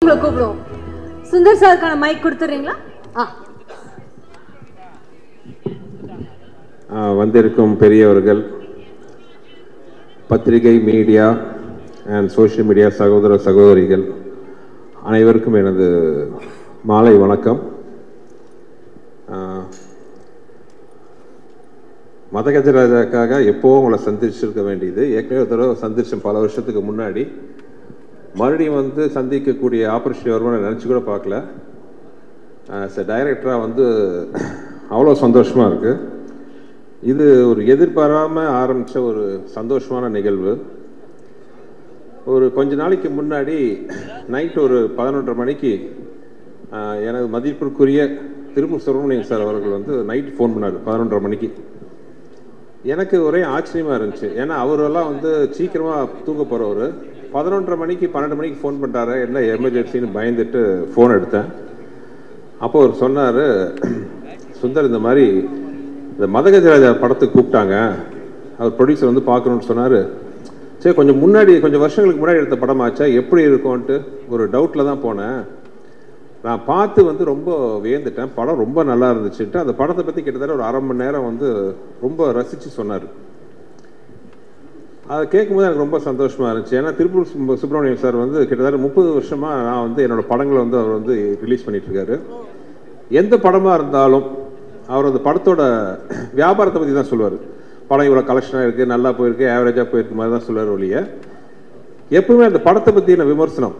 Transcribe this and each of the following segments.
உங்களை கூப்பிடுவோம். சுந்தர் சாருக்கான மைக் கொடுத்துறீங்களா? வந்திருக்கும் பெரியவர்கள், பத்திரிகை, மீடியா அண்ட் சோஷியல் மீடியா சகோதர சகோதரிகள் அனைவருக்கும் எனது மாலை வணக்கம். மதகஜராஜாக்காக எப்போவும் உங்களை சந்திச்சிருக்க வேண்டியது. ஏற்கனவே ஒரு தடவை சந்திச்சேன் பல வருஷத்துக்கு முன்னாடி. மறுபடியும் வந்து சந்திக்கக்கூடிய ஆப்பர்ச்சுனிட்டி வருமானம் நினச்சி கூட பார்க்கல. டைரக்டராக வந்து அவ்வளோ சந்தோஷமாக இருக்குது. இது ஒரு எதிர்பாராமல் ஆரம்பித்த ஒரு சந்தோஷமான நிகழ்வு. ஒரு கொஞ்ச நாளைக்கு முன்னாடி நைட் ஒரு 11:30 மணிக்கு எனது மதிப்பிற்குரிய திருமூர் சுப்பிரமணியம் சார் அவர்கள் வந்து நைட் ஃபோன் பண்ணார் 11:30 மணிக்கு. எனக்கு ஒரே ஆச்சரியமாக இருந்துச்சு. ஏன்னா அவரெல்லாம் வந்து சீக்கிரமாக தூங்க போகிறவர் 11:30 மணிக்கு 12 மணிக்கு ஃபோன் பண்ணுறாரு, என்ன எமர்ஜென்சின்னு பயந்துட்டு ஃபோன் எடுத்தேன். அப்போ அவர் சொன்னார், சுந்தர் இந்த மாதிரி இந்த மதகஜராஜா படத்துக்கு கூப்பிட்டாங்க, அவர் ப்ரொடியூசர் வந்து பார்க்கணுன்னு சொன்னார். சரி, கொஞ்சம் வருஷங்களுக்கு முன்னாடி எடுத்த படமாச்சா, எப்படி இருக்கும்ன்ட்டு ஒரு டவுட்டில் தான் போனேன். நான் பார்த்து வந்து ரொம்ப வியந்துட்டேன். படம் ரொம்ப நல்லா இருந்துச்சுன்ட்டு அந்த படத்தை பற்றி கிட்டத்தட்ட ஒரு 1/2 மணி நேரம் வந்து ரொம்ப ரசித்து சொன்னார். அதை கேட்கும்போது எனக்கு ரொம்ப சந்தோஷமாக இருந்துச்சு. ஏன்னா திருப்பூர் சுப்பிரமணியம் சார் வந்து கிட்டத்தட்ட 30 வருஷமாக நான் வந்து என்னோடய படங்களை வந்து அவர் வந்து ரிலீஸ் பண்ணிகிட்ருக்காரு. எந்த படமாக இருந்தாலும் அவர் அந்த படத்தோட வியாபாரத்தை பற்றி தான் சொல்லுவார். படம் இவ்வளோ கலெக்ஷனாக இருக்குது, நல்லா போயிருக்கு, ஆவரேஜாக போயிருக்கு மாதிரி தான் சொல்லுவார் ஒழிய எப்பவுமே அந்த படத்தை பற்றின விமர்சனம்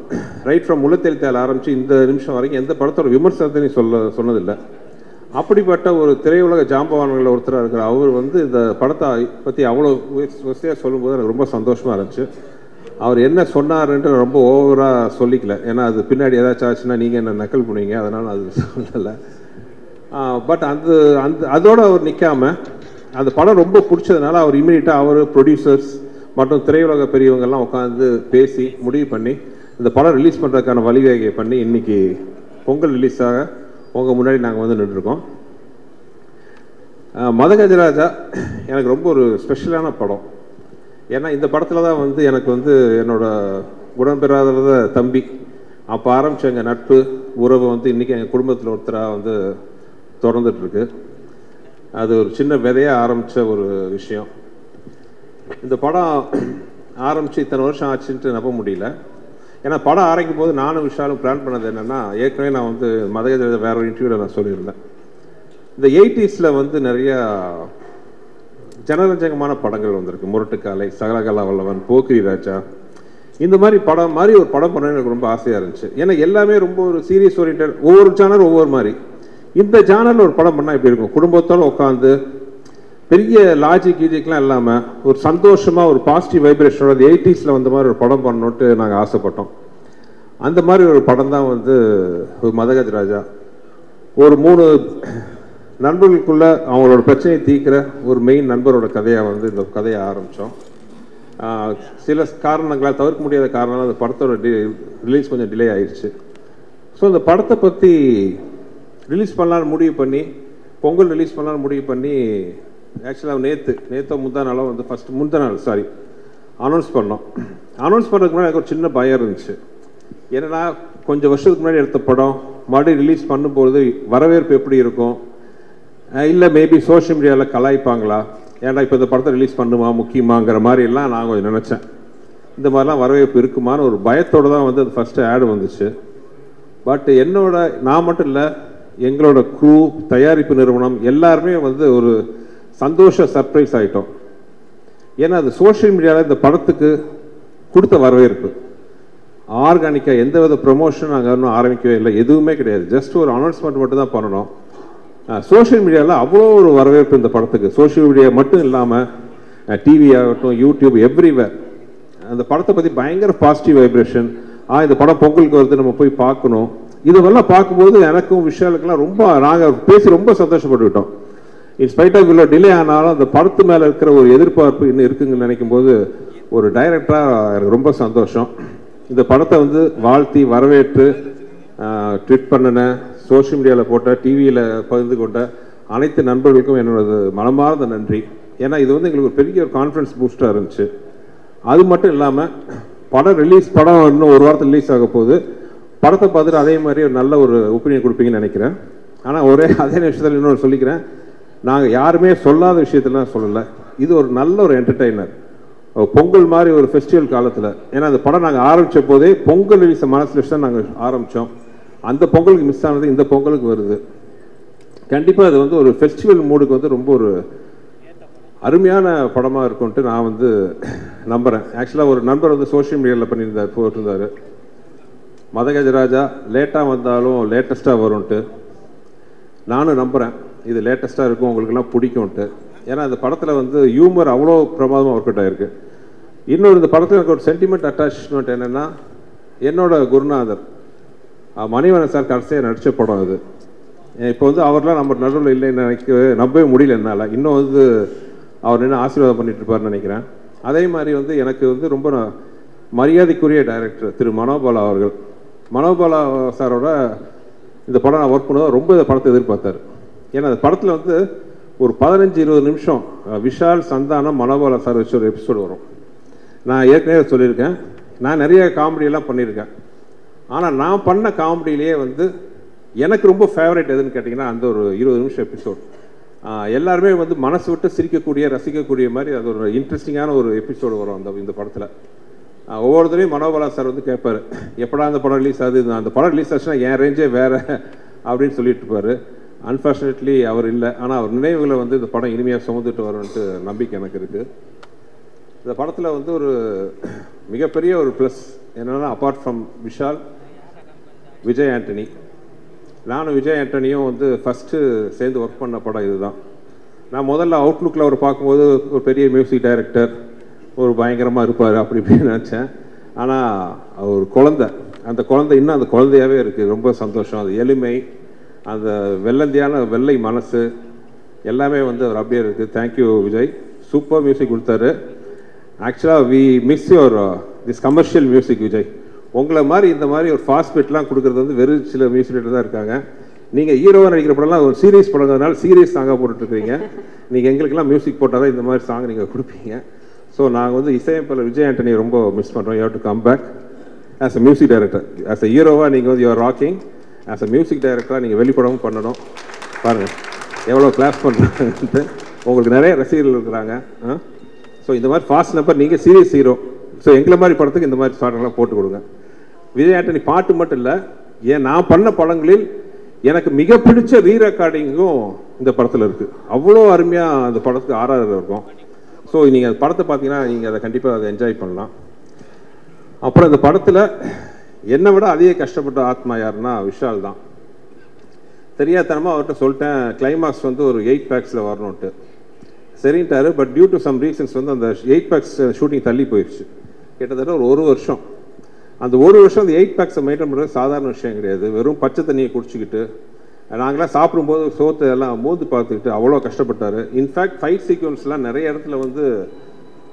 ரைட் ஃப்ரம் முள்ளத்தெளித்தால் ஆரம்பித்து இந்த நிமிஷம் வரைக்கும் எந்த படத்தோட விமர்சனத்தையும் சொன்னதில்லை. அப்படிப்பட்ட ஒரு திரையுலக ஜாம்பவான்களில் ஒருத்தராக இருக்கிற அவர் வந்து இந்த படத்தை பற்றி அவ்வளோ வசதியாக சொல்லும்போது எனக்கு ரொம்ப சந்தோஷமாக இருந்துச்சு. அவர் என்ன சொன்னார்ன்ட்டு ரொம்ப ஓவராக சொல்லிக்கல. ஏன்னா அது பின்னாடி ஏதாச்சும் ஆச்சுன்னா நீங்கள் என்ன நக்கல் பண்ணுவீங்க, அதனால் அது சொல்லலை. பட் அதோடு அவர் நிற்காமல் அந்த படம் ரொம்ப பிடிச்சதுனால அவர் இமீடியட்டாக அவர் ப்ரொடியூசர்ஸ் மற்றும் திரையுலக பெரியவங்கெல்லாம் உட்காந்து பேசி முடிவு பண்ணி இந்த படம் ரிலீஸ் பண்ணுறதுக்கான வழிவகை பண்ணி இன்றைக்கி பொங்கல் ரிலீஸாக உங்கள் முன்னாடி நாங்கள் வந்து நின்றுருக்கோம். மதகஜராஜா எனக்கு ரொம்ப ஒரு ஸ்பெஷலான படம். ஏன்னா இந்த படத்தில் தான் வந்து எனக்கு வந்து என்னோடய உடன்பெறாத தம்பி அப்போ ஆரம்பித்த எங்கள் நட்பு உறவு வந்து இன்றைக்கி எங்கள் குடும்பத்தில் ஒருத்தராக வந்து தொடர்ந்துட்டுருக்கு. அது ஒரு சின்ன விதையாக ஆரம்பித்த ஒரு விஷயம். இந்த படம் ஆரம்பித்து இத்தனை வருஷம் ஆச்சுன்ட்டு நம்ப முடியல. ஏன்னா படம் ஆரம்பிக்கும் போது நானும் விஷாலும் பிளான் பண்ணது என்னென்னா, ஏற்கனவே நான் வந்து மதகஜராஜா வேற ஒரு இன்டர்வியூவில் நான் சொல்லியிருந்தேன், இந்த 80s வந்து நிறையா ஜனரஞ்சகமான படங்கள் வந்திருக்கு. முரட்டுக்காலை, சகலகலா வல்லவன், போக்கிரி ராஜா, இந்த மாதிரி படம் மாதிரி ஒரு படம் பண்ண எனக்கு ரொம்ப ஆசையாக இருந்துச்சு. ஏன்னா எல்லாமே ரொம்ப ஒரு சீரியஸ் ஓரியன்டட், ஒவ்வொரு ஜானர் ஒவ்வொரு மாதிரி. இந்த ஜானரில் ஒரு படம் பண்ணால் எப்படி இருக்கும், குடும்பத்தோடு உட்காந்து பெரிய லாஜிக்லாம் இல்லாமல் ஒரு சந்தோஷமாக ஒரு பாசிட்டிவ் வைப்ரேஷனோட 80s வந்த மாதிரி ஒரு படம் பண்ணணுன்ட்டு நாங்கள் ஆசைப்பட்டோம். அந்த மாதிரி ஒரு படம் தான் வந்து மதகஜராஜா. ஒரு 3 நண்பர்களுக்குள்ள அவங்களோட பிரச்சனையை தீர்க்கிற ஒரு மெயின் நண்பரோட கதையாக வந்து இந்த கதையை ஆரம்பித்தோம். சில காரணங்களால், தவிர்க்க முடியாத காரணம், அந்த படத்தோட ரிலீஸ் கொஞ்சம் டிலே ஆயிடுச்சு. ஸோ அந்த படத்தை பற்றி ரிலீஸ் பண்ணலான்னு முடிவு பண்ணி, பொங்கல் ரிலீஸ் பண்ணலான்னு முடிவு பண்ணி, ஆக்சுவலாக நேற்று முந்தா நாளாக வந்து முந்தா நாள் அனௌன்ஸ் பண்ணோம். அனௌன்ஸ் பண்ணுறதுக்கு முன்னாடி எனக்கு ஒரு சின்ன பயம் இருந்துச்சு. ஏன்னா கொஞ்சம் வருஷத்துக்கு முன்னாடி எடுத்த படம் மறுபடியும் ரிலீஸ் பண்ணும்போது வரவேற்பு எப்படி இருக்கும், இல்லை மேபி சோஷியல் மீடியாவில் கலாய்ப்பாங்களா, ஏன்னா இப்போ இந்த படத்தை ரிலீஸ் பண்ணுமா முக்கியமாங்கிற மாதிரிலாம் நான் கொஞ்சம் நினச்சேன். இந்த மாதிரிலாம் வரவேற்பு இருக்குமான்னு ஒரு பயத்தோடு தான் வந்து அது ஃபஸ்ட்டு ஆடு வந்துச்சு. பட் நான் மட்டும் இல்லை, எங்களோட க்ரூ, தயாரிப்பு நிறுவனம் எல்லாருமே வந்து ஒரு சந்தோஷ சர்ப்ரைஸ் ஆகிட்டோம். ஏன்னா அது சோஷியல் மீடியாவில் இந்த படத்துக்கு கொடுத்த வரவேற்பு ஆர்கானிக்காக எந்த வித ப்ரொமோஷன் நாங்கள் இன்னும் ஆரம்பிக்கவே இல்லை, எதுவுமே கிடையாது. ஜஸ்ட் ஒரு அனௌன்ஸ்மெண்ட் மட்டும் தான் பண்ணணும். சோஷியல் மீடியாவில் அவ்வளோ ஒரு வரவேற்பு இந்த படத்துக்கு. சோஷியல் மீடியா மட்டும் இல்லாமல் டிவி ஆகட்டும், யூடியூப், எவ்ரிவேர் அந்த படத்தை பற்றி பயங்கர பாசிட்டிவ் வைப்ரேஷன். இந்த படம் பொங்கலுக்கு வருது, நம்ம போய் பார்க்கணும். இதெல்லாம் பார்க்கும்போது எனக்கும் விஷாலுக்கெல்லாம் ரொம்ப நாங்கள் பேசி ரொம்ப சந்தோஷப்பட்டுக்கிட்டோம். இன்ஸ்பைட் ஆஃப் இவ்வளோ டிலே ஆனாலும் அந்த படத்து மேலே இருக்கிற ஒரு எதிர்பார்ப்பு இன்னும் இருக்குங்கன்னு நினைக்கும் போது ஒரு டைரக்டராக எனக்கு ரொம்ப சந்தோஷம். இந்த படத்தை வந்து வாழ்த்தி வரவேற்று ட்வீட் பண்ணின, சோஷியல் மீடியாவில் போட்ட, டிவியில் பகிர்ந்து கொண்ட அனைத்து நண்பர்களுக்கும் என்னோட மனமார்ந்த நன்றி. ஏன்னா இது வந்து எங்களுக்கு ஒரு பெரிய ஒரு கான்ஃபிடன்ஸ் பூஸ்டாக இருந்துச்சு. அது மட்டும் இல்லாமல் படம் இன்னும் ஒரு வாரத்தில் ரிலீஸ் ஆக போகுது. படத்தை பார்த்துட்டு அதே மாதிரி ஒரு நல்ல ஒரு ஒப்பீனியன் கொடுப்பீங்கன்னு நினைக்கிறேன். ஆனால் அதே நிமிஷத்தில் இன்னொரு சொல்லிக்கிறேன், நாங்கள் யாருமே சொல்லாத விஷயத்தெல்லாம் சொல்லலை. இது ஒரு நல்ல ஒரு என்டர்டெய்னர். பொங்கல் மாதிரி ஒரு ஃபெஸ்டிவல் காலத்தில், ஏன்னா அந்த படம் நாங்கள் ஆரம்பித்த போதே பொங்கல் ரிலீஸை மனசில் வச்சு தான் நாங்கள் ஆரம்பித்தோம். அந்த பொங்கலுக்கு மிஸ் ஆனது இந்த பொங்கலுக்கு வருது. கண்டிப்பாக அது ஒரு ஃபெஸ்டிவல் மூடுக்கு ரொம்ப ஒரு அருமையான படமாக இருக்கும்ட்டு நான் நம்புகிறேன். ஆக்சுவலாக ஒரு நண்பர் சோஷியல் மீடியாவில் போட்டிருந்தார், மதகஜராஜா லேட்டாக வந்தாலும் லேட்டஸ்ட்டாக வரும்ன்ட்டு. நானும் நம்புகிறேன் இது லேட்டஸ்ட்டாக இருக்கும், உங்களுக்கெல்லாம் பிடிக்கும்ன்ட்டு. ஏன்னா அந்த படத்தில் ஹியூமர் அவ்வளோ பிரமாதமாக ஒர்க் அவுட் ஆகிருக்கு. இன்னொரு இந்த படத்தில் எனக்கு ஒரு சென்டிமெண்ட் அட்டாச்மெண்ட் என்னென்னா, என்னோட குருநாதர் மணிவண்ணன் சார் கடைசியாக நடித்த படம் அது. இப்போ அவர்லாம் நம்ம நடுவில் இல்லைன்னு நம்பவே முடியல என்னால். இன்னும் அவர் என்ன ஆசீர்வாதம் பண்ணிட்டு இருப்பார்னு நினைக்கிறேன். அதே மாதிரி எனக்கு ரொம்ப மரியாதைக்குரிய டைரக்டர் திரு மனோபாலா அவர்கள். மனோபாலா சாரோட இந்த படம் நான் ஒர்க் பண்ணுவோம், ரொம்ப இந்த படத்தை எதிர்பார்த்தார். ஏன்னா அந்த படத்தில் ஒரு 15-20 நிமிஷம் விஷால், சந்தானம், மனோபாலா சார் வச்சு ஒரு எபிசோடு வரும். நான் ஏற்கனவே சொல்லியிருக்கேன், நான் நிறைய காமெடியெல்லாம் பண்ணியிருக்கேன். ஆனால் நான் பண்ண காமெடியிலேயே எனக்கு ரொம்ப ஃபேவரட் எதுன்னு கேட்டிங்கன்னா அந்த ஒரு 20 நிமிஷம் எபிசோட். எல்லாருமே மனசு விட்டு சிரிக்கக்கூடிய, ரசிக்கக்கூடிய மாதிரி அது ஒரு இன்ட்ரெஸ்டிங்கான ஒரு எபிசோடு வரும் இந்த படத்தில். ஒவ்வொருத்தரையும் மனோபாலா சார் கேட்பார், எப்படா அந்த படம் ரிலீஸ் ஆகுது, அந்த படம் ரிலீஸ் ஆச்சுன்னா என் ரேஞ்சே வேறு அப்படின்னு சொல்லிட்டு இருப்பார். அன்ஃபார்ச்சுனேட்லி அவர் இல்லை. ஆனால் அவர் நினைவுகளை இந்த படம் இனிமையாக சுமந்துட்டு வரும்ன்ட்டு நம்பிக்கை எனக்கு இருக்குது. இந்த படத்தில் ஒரு மிகப்பெரிய ஒரு ப்ளஸ் என்னென்னா, அப்பார்ட் ஃப்ரம் விஷால், விஜய் ஆண்டனி, நானும் விஜய் ஆண்டனியும் ஃபஸ்ட்டு சேர்ந்து ஒர்க் பண்ண படம் இதுதான். நான் முதல்ல அவுட்லுக்கில் அவர் பார்க்கும்போது ஒரு பெரிய மியூசிக் டைரக்டர், ஒரு பயங்கரமாக இருப்பார் அப்படி இப்படின்னு நினச்சேன். ஆனால் அவர் குழந்தை, அந்த குழந்தை இன்னும் அந்த குழந்தையாகவே இருக்குது. ரொம்ப சந்தோஷம். அது எளிமை, அந்த வெள்ளந்தியான வெள்ளை மனசு எல்லாமே அவர் அப்படியே இருக்குது. தேங்க்யூ விஜய், சூப்பர் மியூசிக் கொடுத்தாரு. ஆக்சுவலாக we miss your this commercial music Vijay. உங்களை மாதிரி இந்த மாதிரி ஒரு ஃபாஸ்ட் பீட்லாம் கொடுக்குறது வெறும் சில மியூசிக் டைரக்டர் தான் இருக்காங்க. நீங்கள் ஹீரோவாக நடிக்கிற படம்லாம் ஒரு சீரியஸ் படங்கிறதுனால சீரியஸ் சாங்காக போட்டுட்ருக்கீங்க. நீங்கள் எங்களுக்கெல்லாம் மியூசிக் போட்டால் தான் இந்த மாதிரி சாங் நீங்கள் கொடுப்பீங்க. ஸோ நாங்கள் இசையமைப்பாளர் விஜய் ஆண்டனி ரொம்ப மிஸ் பண்ணுறோம். You have to come back as a music director. As a ஹீரோவாக நீங்கள் you are rocking. As a music டைரக்டராக நீங்கள் வெளிப்படவும் பண்ணணும். பாருங்கள் எவ்வளோ கிளாஸ் பண்ணுறாங்கன்ட்டு. உங்களுக்கு நிறைய ரசிகர்கள் இருக்கிறாங்க. ஸோ இந்த மாதிரி ஃபாஸ்ட் நம்பர், நீங்கள் சீரியஸ் ஹீரோ. ஸோ எங்களை மாதிரி படத்துக்கு இந்த மாதிரி பாடங்கள்லாம் போட்டு கொடுங்க. விஜய் ஆண்டனி பாட்டு மட்டும் இல்லை, ஏன் நான் பண்ண படங்களில் எனக்கு மிக பிடிச்ச ரீ ரெக்கார்டிங்கும் இந்த படத்தில் இருக்குது. அவ்வளோ அருமையாக அந்த படத்துக்கு ஆர்ஆர் இருக்கும். ஸோ நீங்கள் அந்த படத்தை பார்த்தீங்கன்னா நீங்கள் அதை கண்டிப்பாக அதை என்ஜாய் பண்ணலாம். அப்புறம் இந்த படத்தில் என்னை விட அதிக கஷ்டப்பட்ட ஆத்மா யாருன்னா விஷால் தான். தெரியாதனமாக அவர்கிட்ட சொல்லிட்டேன், கிளைமாக்ஸ் ஒரு 8 பேக்ஸில் வரணுன்ட்டு. சரின்ட்டாரு. But due to some reasons அந்த 8 பேக்ஸ் ஷூட்டிங் தள்ளி போயிடுச்சு. கிட்டத்தட்ட ஒரு வருஷம். அந்த ஒரு வருஷம் அந்த 8 பேக்ஸை மெயின்டைன் பண்ணுறது சாதாரண விஷயம் கிடையாது. வெறும் பச்சை தண்ணியை குடிச்சிக்கிட்டு நாங்களாம் சாப்பிடும்போது சோத்தை எல்லாம் மோந்து பார்த்துக்கிட்டு அவ்வளோ கஷ்டப்பட்டார். இன்ஃபேக்ட் ஃபைட் சீக்வன்ஸ்லாம் நிறைய இடத்துல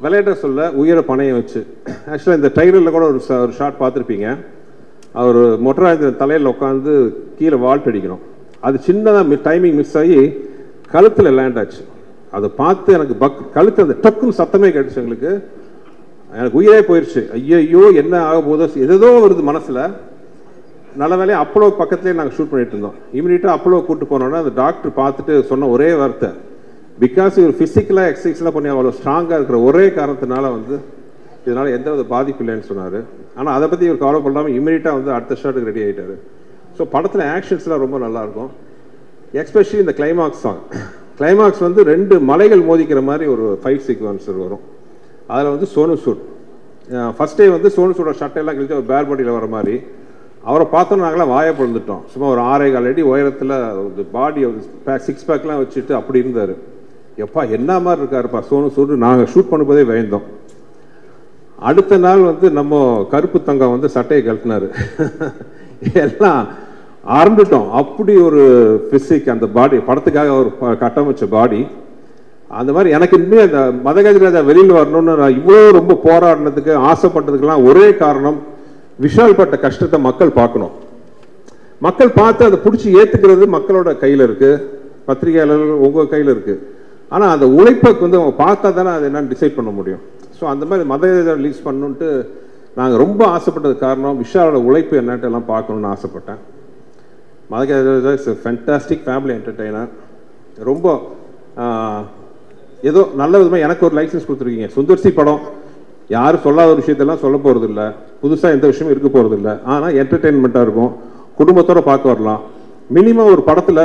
விளையாட சொல்ல உயர பணையை வச்சு. ஆக்சுவலாக இந்த ட்ரைலரில் கூட ஒரு ஷாட் பார்த்துருப்பீங்க. அவர் மொட்டராஜ தலையில் உட்காந்து கீழே வால்ட் அடிக்கணும். அது சின்னதாக டைமிங் மிஸ் ஆகி கழுத்தில் லேண்ட் ஆச்சு. அதை பார்த்து எனக்கு கழுத்து அந்த டக்குன்னு சத்தமே கேட்டுச்சு. எனக்கு உயிரே போயிடுச்சு. ஐயோ என்ன ஆக போதோ எதோ வருது மனசில். நல்ல வேலையை அப்போலோ பக்கத்துலேயே நாங்கள் ஷூட் பண்ணிட்டு இருந்தோம். இமீடியட்டாக அப்போலோ கூப்பிட்டு போனோன்னா அந்த டாக்டர் பார்த்துட்டு சொன்ன ஒரே வார்த்தை, பிகாஸ் இவர் ஃபிசிக்கலாக எக்ஸசைஸ்லாம் பண்ணி அவ்வளோ ஸ்ட்ராங்காக இருக்கிற ஒரே காரணத்தினால இதனால் எந்த ஒரு பாதிப்பு இல்லைன்னு சொன்னார். ஆனால் அதை பற்றி இவர் கவலை பண்ணாமல் இமீடியட்டாக அடுத்த ஷாட்டுக்கு ரெடி ஆகிட்டார். ஸோ படத்தில் ஆக்ஷன்ஸ்லாம் ரொம்ப நல்லாயிருக்கும். எஸ்பெஷலி இந்த கிளைமாக்ஸ் சாங். கிளைமாக்ஸ் 2 மலைகள் மோதிக்கிற மாதிரி ஒரு ஃபைட் சீக்வன்ஸ் வரும். அதில் சோனு சூட் ஃபஸ்ட் டே சோனு சூடோட சட்டையெல்லாம் கழிச்சு ஒரு பேர் பாடியில் வர மாதிரி அவரை பார்த்தோம். நாங்களாம் வாயை பொழுந்துட்டோம். சும்மா ஒரு 6.25 அடி உயரத்தில் பாடி 6 பேக்லாம் வச்சுட்டு அப்படி இருந்தார். எப்பா என்ன மாதிரி இருக்காருப்பா சோனு சூட். நாங்கள் ஷூட் பண்ணும்போதே பயந்தோம். அடுத்த நாள் நம்ம கருப்பு தங்கம் சட்டையை கழட்டினார். எல்லாம் ஆரம்பிட்டோம். அப்படி ஒரு பிசிக் அந்த பாடி படத்துக்காக ஒரு கட்டமைச்ச பாடி. அந்த மாதிரி எனக்கு இன்னும் அந்த மதகஜராஜா வெளியில் வரணும்னு நான் இவ்வளோ ரொம்ப போராடினதுக்கு ஆசைப்பட்டதுக்கெல்லாம் ஒரே காரணம், விஷால் பட்ட கஷ்டத்தை மக்கள் பார்க்கணும். மக்கள் பார்த்து அதை பிடிச்சி ஏற்றுக்கிறது மக்களோட கையில் இருக்குது, பத்திரிகையாளர்கள் உங்கள் கையில் இருக்குது. ஆனால் அந்த உழைப்பை அவங்க பார்த்தா தானே அதை என்னன்னு டிசைட் பண்ண முடியும். ஸோ அந்த மாதிரி மதகஜராஜா ரிலீஸ் பண்ணணுன்ட்டு நாங்கள் ரொம்ப ஆசைப்பட்டது காரணம் விஷாலோட உழைப்பு என்னட்டு எல்லாம் பார்க்கணுன்னு ஆசைப்பட்டேன். Madha Gaja Raja is fantastic family entertainer. ரொம்ப ஏதோ நல்ல விதமாக எனக்கு ஒரு லைசன்ஸ் கொடுத்துருக்கீங்க. சுந்தர்சி படம் யாரும் சொல்லாத ஒரு விஷயத்தெல்லாம் சொல்ல போகிறது இல்லை, புதுசாக எந்த விஷயமும் இருக்க போகிறது இல்லை. ஆனால் என்டர்டெயின்மெண்ட்டாக இருக்கும், குடும்பத்தோடு பார்க்க வரலாம். மினிமம் ஒரு படத்தில்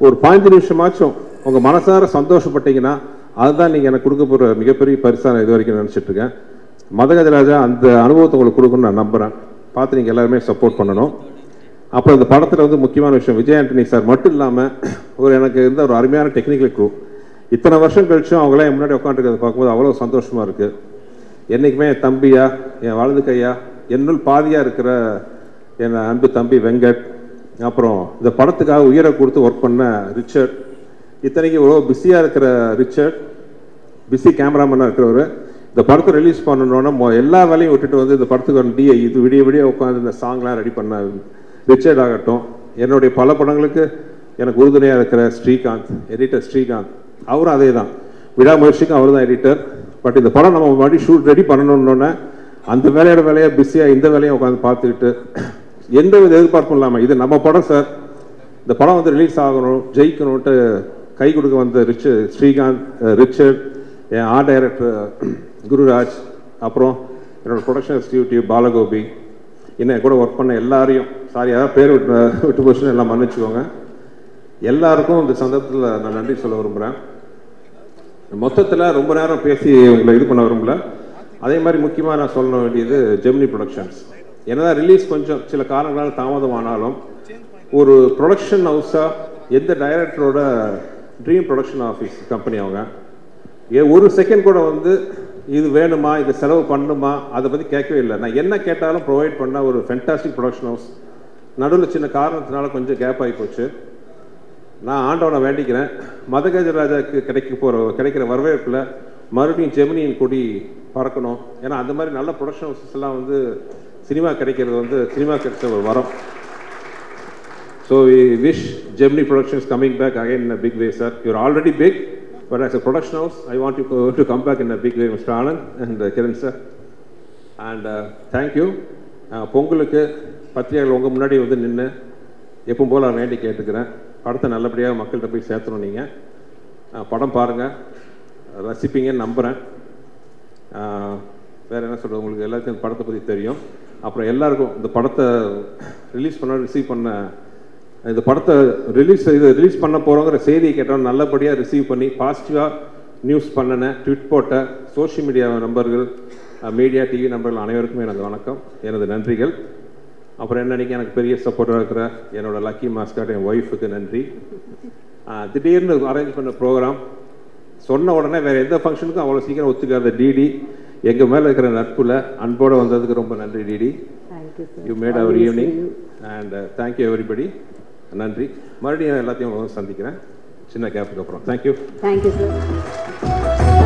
ஒரு 15 நிமிஷமாச்சும் உங்கள் மனசார சந்தோஷப்பட்டீங்கன்னா அதுதான் நீங்கள் எனக்கு கொடுக்க போகிற மிகப்பெரிய பரிசாக இது வரைக்கும் நினச்சிட்ருக்கேன். மதகஜராஜா அந்த அனுபவத்தை உங்களுக்கு கொடுக்கணும்னு நான் நம்புகிறேன். பார்த்து நீங்கள் எல்லாருமே சப்போர்ட் பண்ணணும். அப்புறம் இந்த படத்தில் வந்து முக்கியமான விஷயம், விஜய் ஆண்டனி சார் மட்டும் இல்லாமல் எனக்கு இருந்த ஒரு அருமையான டெக்னிக்கல் க்ரூ. இத்தனை வருஷம் கழிச்சும் அவங்களாம் முன்னாடி உட்காந்துருக்கிறத பார்க்கும்போது அவ்வளோ சந்தோஷமாக இருக்குது. என்றைக்குமே என் தம்பியா, என் வலது கையா, என்னுள் பாதியாக இருக்கிற என் அன்பு தம்பி வெங்கட், அப்புறம் இந்த படத்துக்காக உயிரை கொடுத்து ஒர்க் பண்ண ரிச்சர்ட், இத்தனைக்கு இவ்வளோ பிஸியாக இருக்கிற ரிச்சர்ட், பிஸி கேமராமேனாக இருக்கிறவர், இந்த படத்தை ரிலீஸ் பண்ணணுன்னா எல்லா வேலையும் விட்டுட்டு வந்து இந்த படத்துக்கு இது விடிய உட்காந்து இந்த சாங்லாம் ரெடி பண்ண ரிச்சர்ட் ஆகட்டும். என்னுடைய பல படங்களுக்கு எனக்கு உறுதுணையாக இருக்கிற ஸ்ரீகாந்த், எடிட்டர் ஸ்ரீகாந்த், அவரும் அதே தான், விடாமுயற்சிக்கும் அவர் தான் எடிட்டர். பட் இந்த படம் நம்ம மறுபடியும் ஷூட் ரெடி பண்ணணுன்னொன்னே அந்த வேலையாக பிஸியாக இந்த வேலையை உட்காந்து பார்த்துக்கிட்டு எந்த வித எதிர்பார்ப்பும் இல்லாமல் இது நம்ம படம் சார், இந்த படம் வந்து ரிலீஸ் ஆகணும், ஜெயிக்கணும்ட்டு கை கொடுக்க வந்த ஸ்ரீகாந்த், ரிச்சர்ட், என் ஆர்ட் டைரக்டர் குருராஜ், அப்புறம் என்னோடய ப்ரொடக்ஷன் எக்ஸிக்யூட்டிவ் பாலகோபி, இன்னும் கூட ஒர்க் பண்ண எல்லாரையும், சாரி யாராவது பேர் விட்டு போச்சுன்னு எல்லாம் மன்னிச்சுக்கோங்க. எல்லாருக்கும் இந்த சந்தர்ப்பத்தில் நான் நன்றி சொல்ல விரும்புகிறேன். மொத்தத்தில் ரொம்ப நேரம் பேசி உங்களை இது பண்ண விரும்பல. அதே மாதிரி முக்கியமாக நான் சொல்ல வேண்டியது ஜெமினி ப்ரொடக்ஷன்ஸ். என்னதான் ரிலீஸ் கொஞ்சம் சில காரணங்களால் தாமதமானாலும் ஒரு ப்ரொடக்ஷன் ஹவுஸாக எந்த டைரக்டரோட ட்ரீம் ப்ரொடக்ஷன் ஆஃபீஸ் கம்பெனி அவங்க ஒரு செகண்ட் கூட வந்து இது வேணுமா, இது செலவு பண்ணுமா, அதை பற்றி கேட்கவே இல்லை. நான் என்ன கேட்டாலும் ப்ரொவைட் பண்ண ஒரு ஃபென்டாஸ்டிக் ப்ரொடக்ஷன் ஹவுஸ். நடுவில் சின்ன காரணத்தினால கொஞ்சம் கேப் ஆகி போச்சு. நான் ஆண்டவனை வேண்டிக்கிறேன், மதகஜராஜாவுக்கு கிடைக்கிற வரவேற்பில் மறுபடியும் ஜெமினியின் கொடி பறக்கணும். ஏன்னா அந்த மாதிரி நல்ல ப்ரொடக்ஷன் ஹவுசஸ் எல்லாம் வந்து சினிமா கிடைக்கிறது வந்து சினிமா கிடைச்ச ஒரு வரம். So we wish Gemini productions coming back again in a big way sir. You're already big, but as a production house, I want you to come back in a big way, Mr. Anand and Kiran sir. And thank you. பொங்கலுக்கு பத்திரிகைகள் உங்கள் முன்னாடி வந்து நின்று எப்பவும் போல் நான் வேண்டி கேட்டுக்கிறேன், படத்தை நல்லபடியாக மக்கள்கிட்ட போய் சேர்த்தணும். நீங்கள் படம் பாருங்கள், ரசிப்பீங்கன்னு நம்புகிறேன். வேறு என்ன சொல்கிறது, உங்களுக்கு எல்லாத்தையும் இந்த படத்தை பற்றி தெரியும். அப்புறம் எல்லாருக்கும் இந்த படத்தை ரிசீவ் பண்ண இந்த படத்தை ரிலீஸ் பண்ண போகிறோங்கிற செய்தியை கேட்டோம், நல்லபடியாக ரிசீவ் பண்ணி பாசிட்டிவாக நியூஸ் பண்ணின ட்விட் போட்ட சோஷியல் மீடியா நண்பர்கள், மீடியா டிவி நண்பர்கள் அனைவருக்குமே எனது வணக்கம், எனது நன்றிகள். அப்புறம் என்னன்னைக்கு எனக்கு பெரிய சப்போர்ட்டாக இருக்கிற என்னோடய லக்கி மாஸ்காட் என் ஒய்ஃபுக்கு நன்றி. திடீர்னு அரேஞ்ச் பண்ண ப்ரோக்ராம் சொன்ன உடனே வேறு எந்த ஃபங்க்ஷனுக்கும் அவ்வளோ சீக்கிரம் ஒத்துக்காத டிடி, எங்கள் மேலே இருக்கிற நட்புல அன்போடு வந்ததுக்கு ரொம்ப நன்றி DD. You made our evening and thank you everybody. நன்றி. மறுபடியும் எல்லாத்தையும் சந்திக்கிறேன் சின்ன கேப்புக்கு அப்புறம். தேங்க்யூ. Thank you sir.